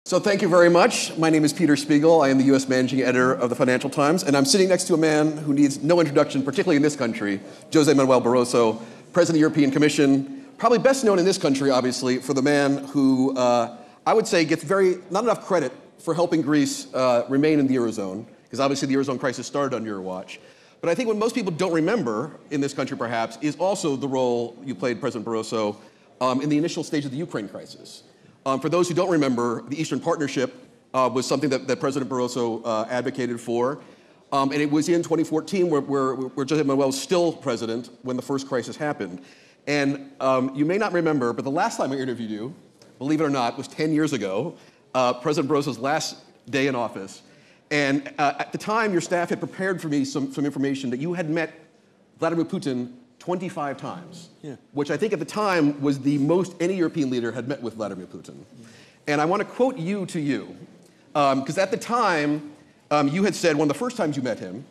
So thank you very much. My name is Peter Spiegel. I am the U.S. Managing Editor of the Financial Times, and I'm sitting next to a man who needs no introduction, particularly in this country, José Manuel Barroso, President of the European Commission, probably best known in this country, obviously, for the man who I would say gets not enough credit for helping Greece remain in the Eurozone, because obviously the Eurozone crisis started under your watch. But I think what most people don't remember in this country, perhaps, is also the role you played, President Barroso, in the initial stage of the Ukraine crisis. For those who don't remember, the Eastern Partnership was something that President Barroso advocated for. And it was in 2014 where José Manuel was still president when the first crisis happened. And you may not remember, but the last time I interviewed you, believe it or not, was 10 years ago, President Barroso's last day in office. And at the time, your staff had prepared for me some information that you had met Vladimir Putin 25 times, which I think at the time was the most any European leader had met with Vladimir Putin. And I want to quote you to you, because at the time, you had said, one of the first times you met him,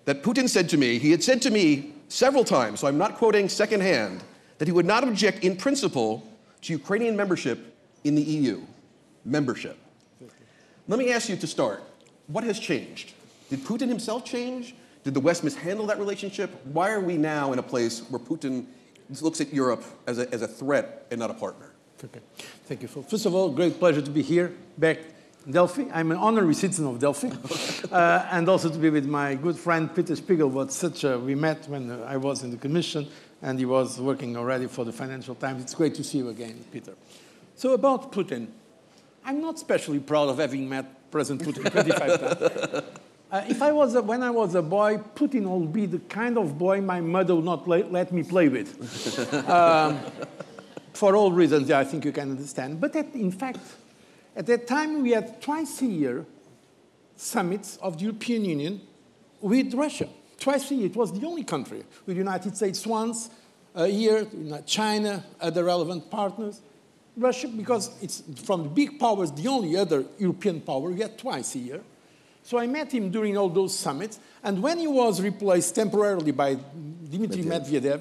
that Putin said to me, he had said to me several times, so I'm not quoting secondhand, that he would not object in principle to Ukrainian membership in the EU. Membership. Let me ask you to start, what has changed? Did Putin himself change? Did the West mishandle that relationship? Why are we now in a place where Putin looks at Europe as a threat and not a partner? Okay. Thank you. First of all, great pleasure to be here, back in Delphi. I'm an honorary citizen of Delphi. And also to be with my good friend Peter Spiegel. We met when I was in the Commission, and he was working already for the Financial Times. It's great to see you again, Peter. So about Putin, I'm not especially proud of having met President Putin 25 times. When I was a boy, Putin would be the kind of boy my mother would not let me play with. For all reasons, I think you can understand. But in fact, at that time, we had twice a year summits of the European Union with Russia. Twice a year. It was the only country. With the United States once a year, China, other relevant partners. Russia, because it's from the big powers, the only other European power, we had twice a year. So I met him during all those summits, and when he was replaced temporarily by Dmitry Medvedev,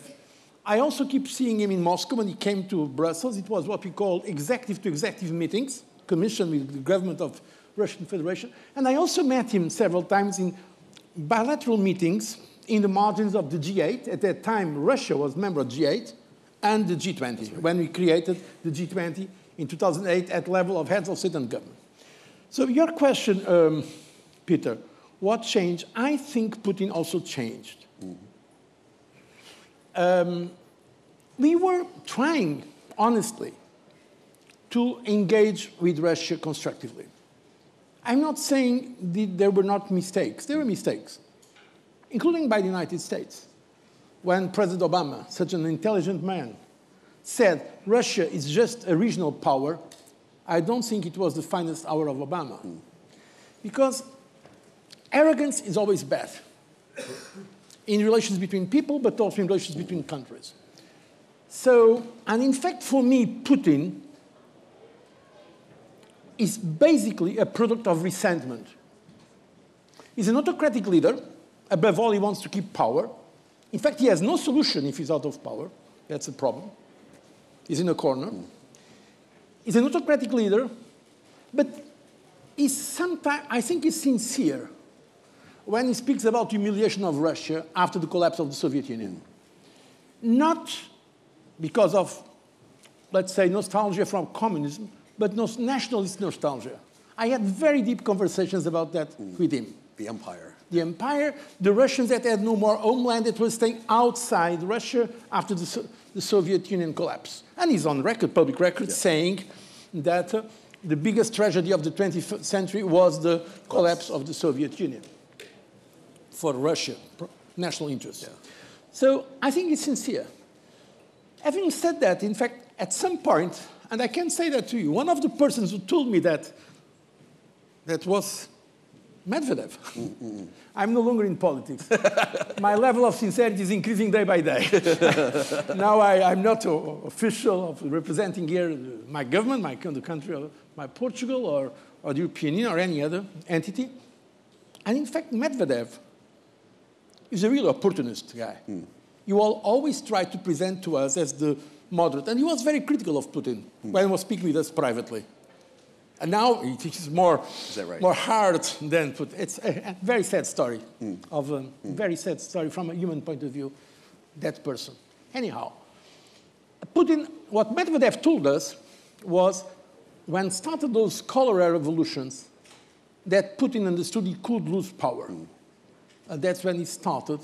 I also keep seeing him in Moscow. When he came to Brussels, it was what we call executive-to-executive meetings, commission with the government of Russian Federation. And I also met him several times in bilateral meetings in the margins of the G8. At that time, Russia was a member of G8 and the G20, when we created the G20 in 2008 at level of heads of state and government. So your question, Peter, what changed? I think Putin also changed. We were trying, honestly, to engage with Russia constructively. I'm not saying there were not mistakes. There were mistakes, including by the United States. When President Obama, such an intelligent man, said Russia is just a regional power, I don't think it was the finest hour of Obama. Because arrogance is always bad in relations between people, but also in relations between countries. So, and in fact, for me, Putin is basically a product of resentment. He's an autocratic leader. Above all, he wants to keep power. In fact, he has no solution if he's out of power. That's a problem. He's in a corner. He's an autocratic leader, but I think he's sincere when he speaks about humiliation of Russia after the collapse of the Soviet Union. Not because of, let's say, nostalgia from communism, but nationalist nostalgia. I had very deep conversations about that with him. The empire. The empire, the Russians that had no more homeland, that were staying outside Russia after the Soviet Union collapse. And he's on record, public record, saying that the biggest tragedy of the 20th century was the collapse of the Soviet Union for Russia, national interest. So I think he's sincere. Having said that, in fact, at some point, and I can say that to you, one of the persons who told me that was Medvedev. I'm no longer in politics. My level of sincerity is increasing day by day. Now I'm not official of representing here my government, the country of my Portugal or the European Union or any other entity. And in fact, Medvedev is a real opportunist guy. You will always try to present to us as the moderate. And he was very critical of Putin when he was speaking with us privately. And now it is more, is that right? more hard than put. It's a very sad story, very sad story from a human point of view, that person. Anyhow, Putin, what Medvedev told us was when started those cholera revolutions, that Putin understood he could lose power. That's when he started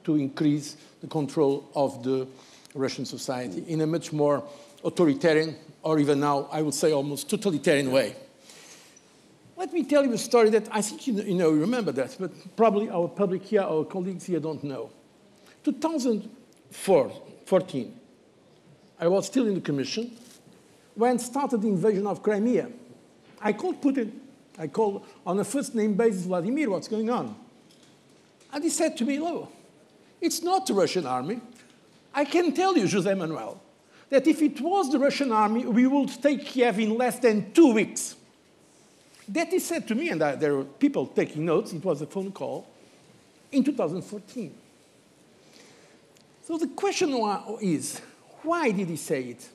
to increase the control of the Russian society in a much more authoritarian, or even now, I would say almost totalitarian way. Let me tell you a story that I think you remember that, but probably our public here, our colleagues here don't know. 2014, I was still in the Commission when started the invasion of Crimea. I called Putin. I called on a first-name basis, Vladimir, what's going on? And he said to me, "Look, it's not the Russian army. I can tell you, José Manuel, that if it was the Russian army, we would take Kiev in less than 2 weeks." That he said to me, and there were people taking notes, it was a phone call, in 2014. So the question is, why did he say it?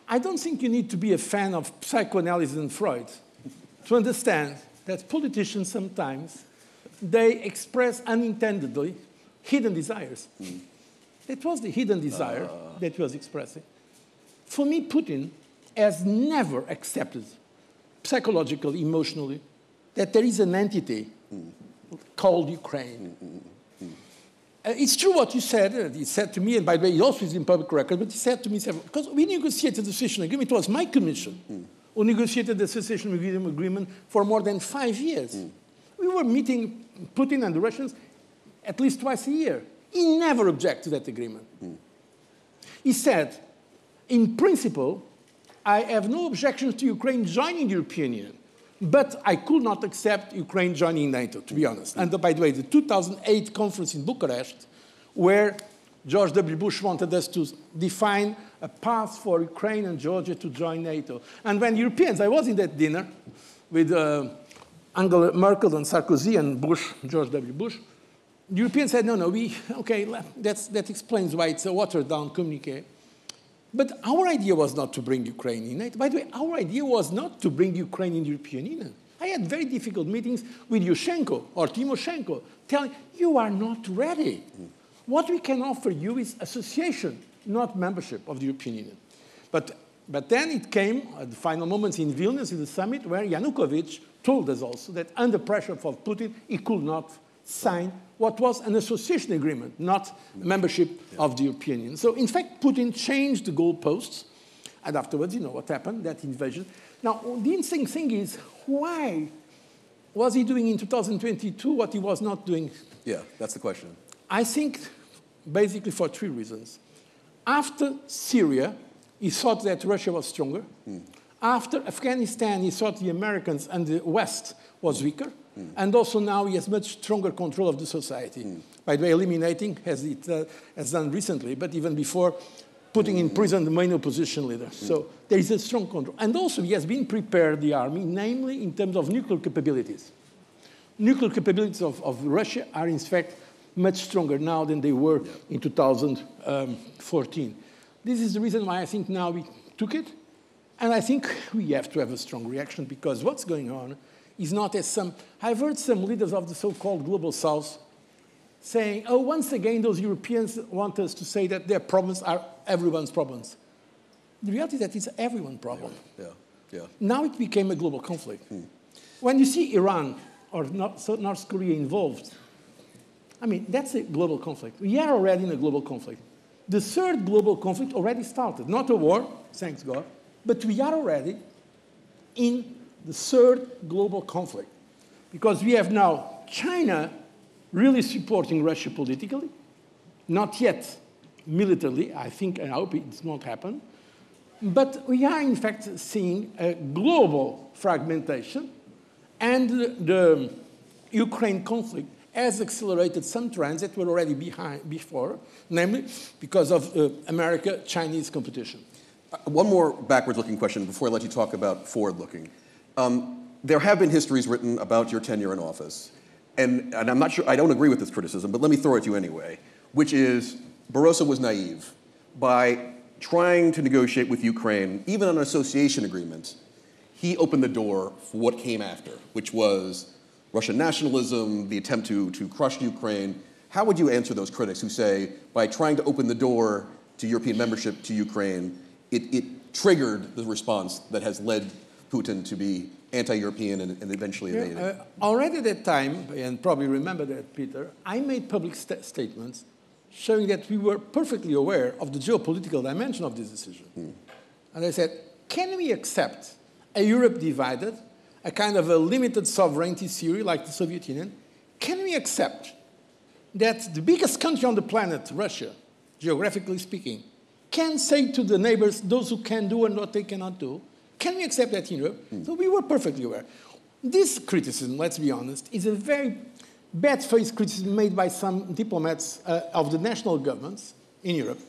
I don't think you need to be a fan of psychoanalysis and Freud to understand that politicians sometimes, they express unintendedly hidden desires. That was the hidden desire that he was expressing. For me, Putin has never accepted, psychologically, emotionally, that there is an entity called Ukraine. It's true what you said. He said to me, and by the way, he also is in public record, but he said to me, because we negotiated the association agreement, it was my commission who negotiated the association agreement for more than 5 years. We were meeting Putin and the Russians at least twice a year. He never objected to that agreement. He said, in principle, I have no objection to Ukraine joining the European Union, but I could not accept Ukraine joining NATO, to be honest. And by the way, the 2008 conference in Bucharest, where George W. Bush wanted us to define a path for Ukraine and Georgia to join NATO. And when Europeans, I was in that dinner with Angela Merkel and Sarkozy and Bush, George W. Bush, the Europeans said, no, okay, that explains why it's a watered-down communique. But our idea was not to bring Ukraine in NATO. By the way, our idea was not to bring Ukraine in the European Union. I had very difficult meetings with Yushchenko or Timoshenko, telling, you are not ready. What we can offer you is association, not membership of the European Union. But then it came at the final moments in Vilnius, in the summit, where Yanukovych told us also that under pressure of Putin, he could not sign what was an association agreement, not membership of the European Union. So, in fact, Putin changed the goalposts, and afterwards, you know what happened, that invasion. Now, the interesting thing is, why was he doing in 2022 what he was not doing? Yeah, that's the question. I think, basically, for 3 reasons. After Syria, he thought that Russia was stronger. After Afghanistan, he thought the Americans and the West was weaker. And also now he has much stronger control of the society. By the way, eliminating, as it has done recently, but even before, putting in prison the main opposition leader. So there is a strong control. And also he has been prepared, the army, namely in terms of nuclear capabilities. Nuclear capabilities of Russia are, in fact, much stronger now than they were in 2014. This is the reason why I think now we took it. And I think we have to have a strong reaction, because what's going on is not as some... I've heard some leaders of the so-called Global South saying, oh, once again, those Europeans want us to say that their problems are everyone's problems. The reality is that it's everyone's problem. Yeah. Now it became a global conflict. When you see Iran or North Korea involved, I mean, that's a global conflict. We are already in a global conflict. The 3rd global conflict already started. Not a war, thanks God, but we are already in the 3rd global conflict. Because we have now China really supporting Russia politically, not yet militarily, I think, and I hope it does not happen. But we are, in fact, seeing a global fragmentation, and the Ukraine conflict has accelerated some trends that were already before, namely because of America-Chinese competition. One more backwards-looking question before I let you talk about forward-looking. There have been histories written about your tenure in office, and I'm not sure, I don't agree with this criticism, but let me throw it to you anyway, which is Barroso was naive by trying to negotiate with Ukraine, even on an association agreement, he opened the door for what came after, which was Russian nationalism, the attempt to crush Ukraine. How would you answer those critics who say, by trying to open the door to European membership to Ukraine, it triggered the response that has led Putin to be anti-European and eventually invading? Already at that time, and probably remember that, Peter, I made public statements showing that we were perfectly aware of the geopolitical dimension of this decision. And I said, can we accept a Europe divided, a kind of a limited sovereignty theory like the Soviet Union? Can we accept that the biggest country on the planet, Russia, geographically speaking, can say to the neighbors, those who can do and what they cannot do? Can we accept that in Europe? So we were perfectly aware. This criticism, let's be honest, is a very bad faith criticism made by some diplomats of the national governments in Europe,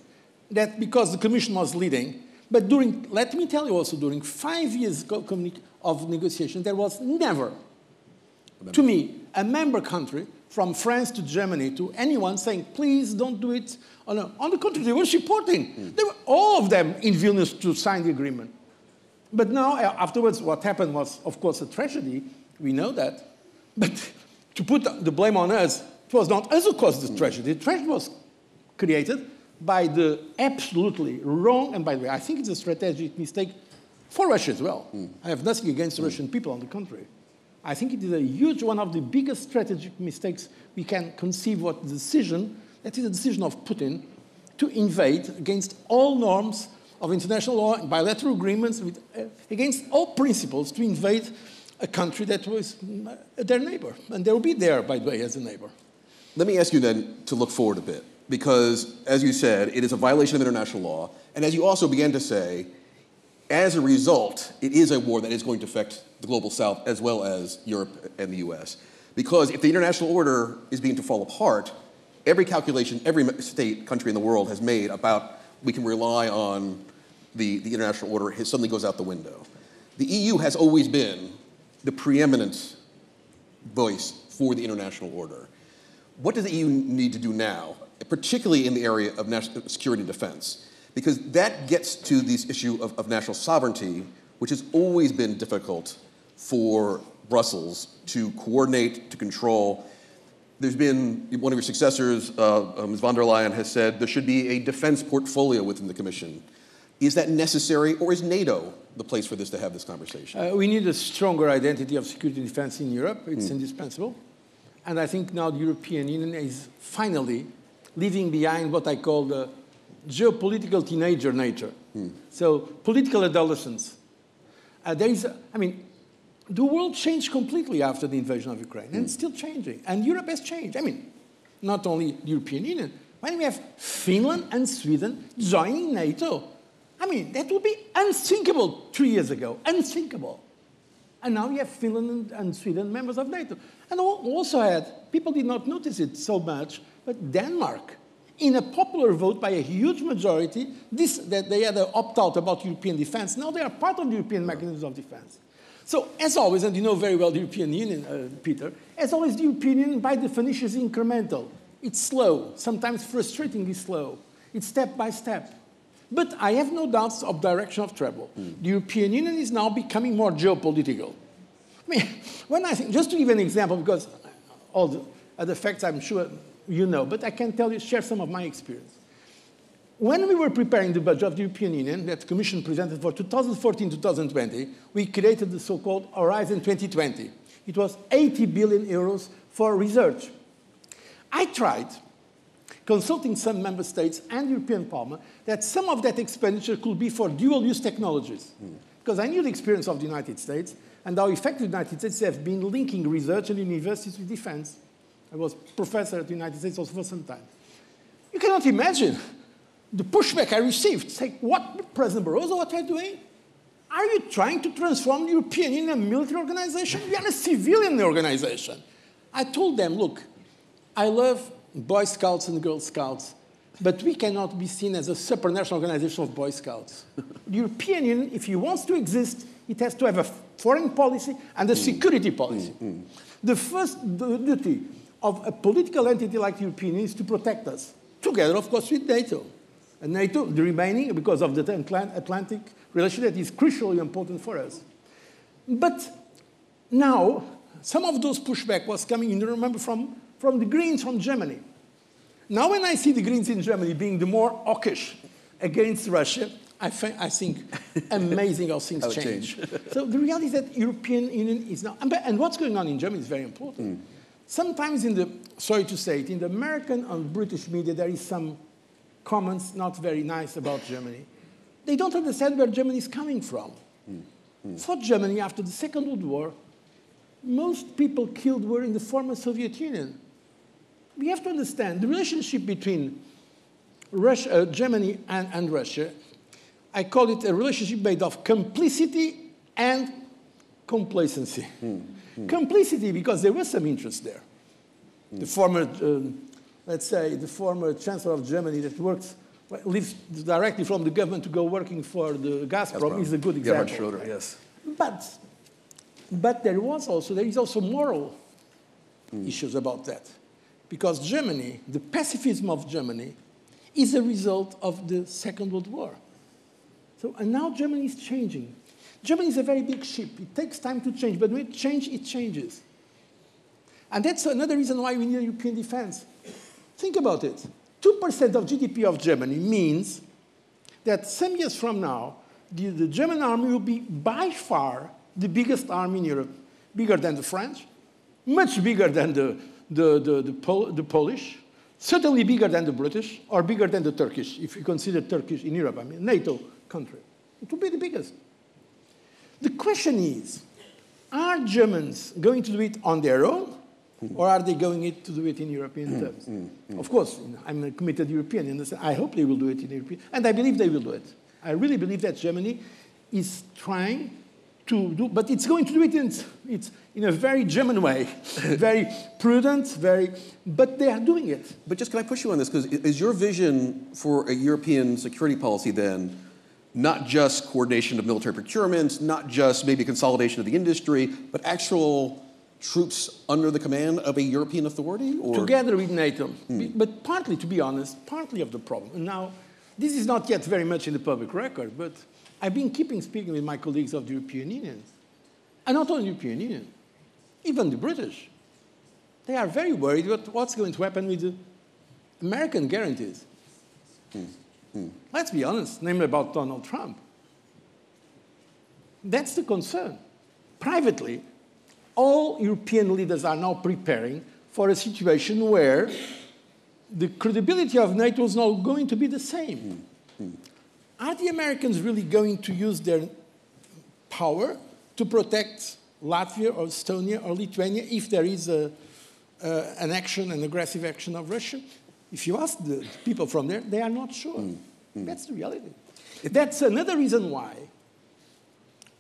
that because the Commission was leading, but during, let me tell you also, during 5 years of negotiation, there was never, to me, a member country, from France to Germany to anyone saying, please don't do it. On the contrary, they were supporting. They were, all of them in Vilnius to sign the agreement. But now, afterwards, what happened was, of course, a tragedy. We know that. But to put the blame on us, it was not us who caused the tragedy. The tragedy was created by the absolutely wrong, and by the way, I think it's a strategic mistake for Russia as well. I have nothing against the Russian people, on the contrary. I think it is a huge, one of the biggest strategic mistakes we can conceive what the decision, that is a decision of Putin to invade against all norms of international law, bilateral agreements, against all principles, to invade a country that was their neighbor. And they will be there, by the way, as a neighbor. Let me ask you then to look forward a bit, because, as you said, it is a violation of international law, and as you also began to say, as a result, it is a war that is going to affect the global south as well as Europe and the US. Because if the international order is beginning to fall apart, every calculation every state, country in the world has made about we can rely on the international order suddenly goes out the window. The EU has always been the preeminent voice for the international order. What does the EU need to do now, particularly in the area of national security and defense? Because that gets to this issue of national sovereignty, which has always been difficult for Brussels to coordinate, to control. There's been, one of your successors, Ms. von der Leyen, has said there should be a defense portfolio within the Commission. Is that necessary, or is NATO the place for this to have this conversation? We need a stronger identity of security and defense in Europe. It's indispensable. And I think now the European Union is finally leaving behind what I call the geopolitical teenager nature. So political adolescence. The world changed completely after the invasion of Ukraine, and it's still changing. And Europe has changed. Not only the European Union. When we have Finland and Sweden joining NATO, that would be unthinkable 3 years ago. Unthinkable. And now we have Finland and Sweden members of NATO. And also had, people did not notice it so much, but Denmark, in a popular vote by a huge majority, that they had an opt-out about European defense. Now they are part of the European mechanisms of defense. So, as always, and you know very well the European Union, Peter, as always, the European Union, by definition, is incremental. It's slow, sometimes frustratingly slow. It's step by step. But I have no doubts of direction of travel. The European Union is now becoming more geopolitical. When I think, just to give an example, because all the other facts I'm sure you know, but I can share some of my experience. When we were preparing the budget of the European Union that the Commission presented for 2014-2020, we created the so-called Horizon 2020. It was 80 billion euros for research. I tried, consulting some member states and European Parliament, that some of that expenditure could be for dual-use technologies. Because I knew the experience of the United States and how effective the United States have been linking research and universities with defense. I was professor at the United States also for some time. You cannot imagine the pushback I received. Say, what, President Barroso, what are you doing? Are you trying to transform the European Union into a military organization? We are a civilian organization. I told them, look, I love Boy Scouts and Girl Scouts, but we cannot be seen as a supranational organization of Boy Scouts. The European Union, if it wants to exist, it has to have a foreign policy and a security policy. The first duty of a political entity like the European Union is to protect us, together, of course, with NATO. And NATO, the remaining, because of the Atlantic relationship, that is crucially important for us. But now, some of those pushback was coming, you remember, from the Greens from Germany. Now when I see the Greens in Germany being the more hawkish against Russia, I think amazing how things change. So the reality is that European Union is now, and what's going on in Germany is very important. Sometimes sorry to say it, in the American and British media, there is some comments not very nice about Germany. They don't understand where Germany is coming from. For Germany, after the Second World War, most people killed were in the former Soviet Union. We have to understand the relationship between Germany and Russia. I call it a relationship made of complicity and complacency. Complicity because there was some interest there. The former, let's say, the former Chancellor of Germany that lives directly from the government to go working for the Gazprom is a good example. Gerhard Schroeder, yes. But there is also moral issues about that. Because Germany, the pacifism of Germany, is a result of the Second World War. And now Germany is changing. Germany is a very big ship. It takes time to change, but when it changes. And that's another reason why we need a European defense. Think about it. 2% of GDP of Germany means that some years from now, the German army will be by far the biggest army in Europe, bigger than the French, much bigger than the Polish, certainly bigger than the British, or bigger than the Turkish, if you consider Turkish in Europe, I mean, NATO country. It will be the biggest. The question is, are Germans going to do it on their own, or are they going to do it in European terms? Of course, I'm a committed European, and I hope they will do it in European, and I believe they will do it. I really believe that Germany is trying to do, but it's going to do it in a very German way, very prudent, but they are doing it. But just can I push you on this? Because is your vision for a European security policy then not just coordination of military procurement, not just maybe consolidation of the industry, but actual troops under the command of a European authority? Or? Together with NATO. But partly, to be honest, partly of the problem. And now, this is not yet very much in the public record, but I've been speaking with my colleagues of the European Union. And not only the European Union, even the British. They are very worried about what's going to happen with the American guarantees. Let's be honest, namely about Donald Trump. That's the concern. Privately, all European leaders are now preparing for a situation where the credibility of NATO is now going to be the same. Are the Americans really going to use their power to protect Latvia or Estonia or Lithuania if there is an aggressive action of Russia? If you ask the people from there, they are not sure. That's the reality. That's another reason why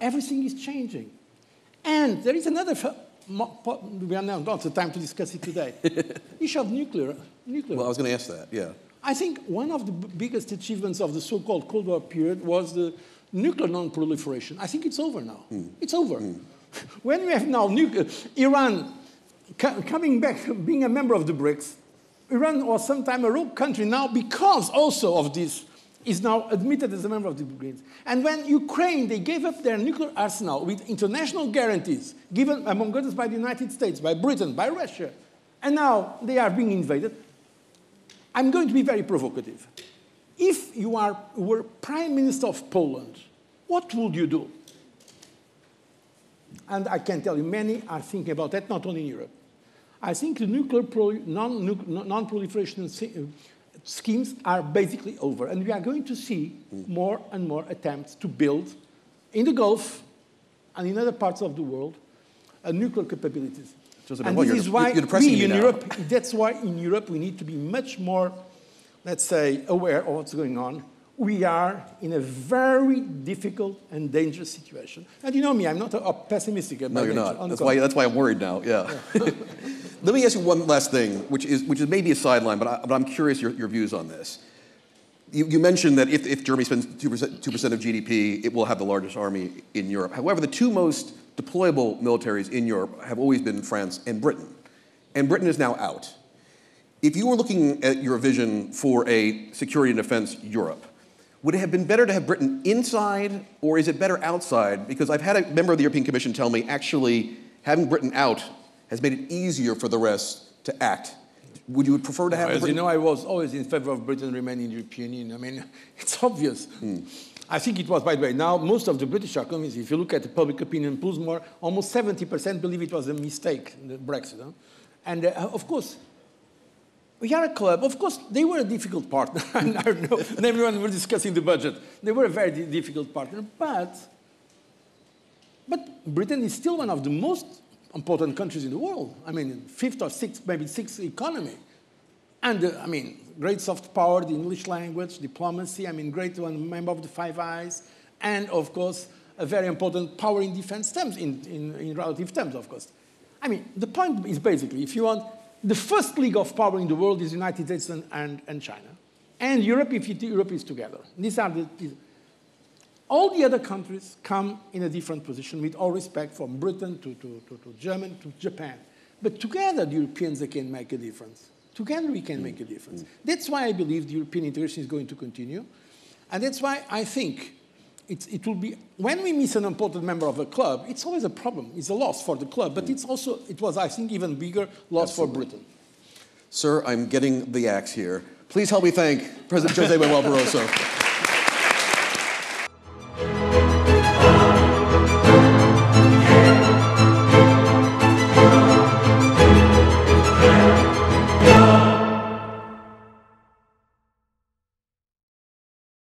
everything is changing. And there is another, we are now not the time to discuss it today, issue of nuclear. Well, I was going to ask that, yeah. I think one of the biggest achievements of the so-called Cold War period was the nuclear non-proliferation. I think it's over now. It's over. When we have now Iran coming back, being a member of the BRICS, Iran was sometime a rogue country now because also of this is now admitted as a member of the BRICS. And when Ukraine, they gave up their nuclear arsenal with international guarantees given, among others, by the United States, by Britain, by Russia, and now they are being invaded, I'm going to be very provocative. If you were Prime Minister of Poland, what would you do? And I can tell you, many are thinking about that, not only in Europe. I think the nuclear non-proliferation schemes are basically over, and we are going to see more and more attempts to build, in the Gulf and in other parts of the world, nuclear capabilities. José, and this is why we in Europe, that's why in Europe we need to be much more, let's say, aware of what's going on. We are in a very difficult and dangerous situation. And you know me, I'm not pessimistic about No, you're not. That's why I'm worried now, yeah. Let me ask you one last thing, which is maybe a sideline, but I'm curious your views on this. You mentioned that if Germany spends 2% of GDP, it will have the largest army in Europe. However, the two most deployable militaries in Europe have always been France and Britain. And Britain is now out. If you were looking at your vision for a security and defense Europe, Would it have been better to have Britain inside, or is it better outside? Because I've had a member of the European Commission tell me, actually, having Britain out has made it easier for the rest to act. Would you prefer to have As Britain? you know, I was always in favor of Britain remaining in the European Union. I mean, it's obvious. I think it was, by the way, now most of the British are convinced, if you look at the public opinion polls, almost 70% believe it was a mistake, the Brexit. Huh? And of course, we are a club. Of course, they were a difficult partner. I know, and everyone was discussing the budget. They were a very difficult partner, but Britain is still one of the most important countries in the world. I mean, fifth or sixth, maybe sixth economy. And, I mean, great soft power, the English language, diplomacy, I mean, great one member of the Five Eyes, and, of course, a very important power in defense terms, in relative terms, of course. I mean, the point is basically, if you want, the first league of power in the world is the United States and China. And Europe, if Europe is together. These are all the other countries come in a different position, with all respect, from Britain to Germany to Japan. But together, the Europeans, they can make a difference. Together, we can make a difference. That's why I believe the European integration is going to continue. And that's why I think it will be, when we miss an important member of a club, it's always a problem. It's a loss for the club. But it's also, it was, I think, even bigger loss for Britain. Sir, I'm getting the axe here. Please help me thank President José Manuel Barroso.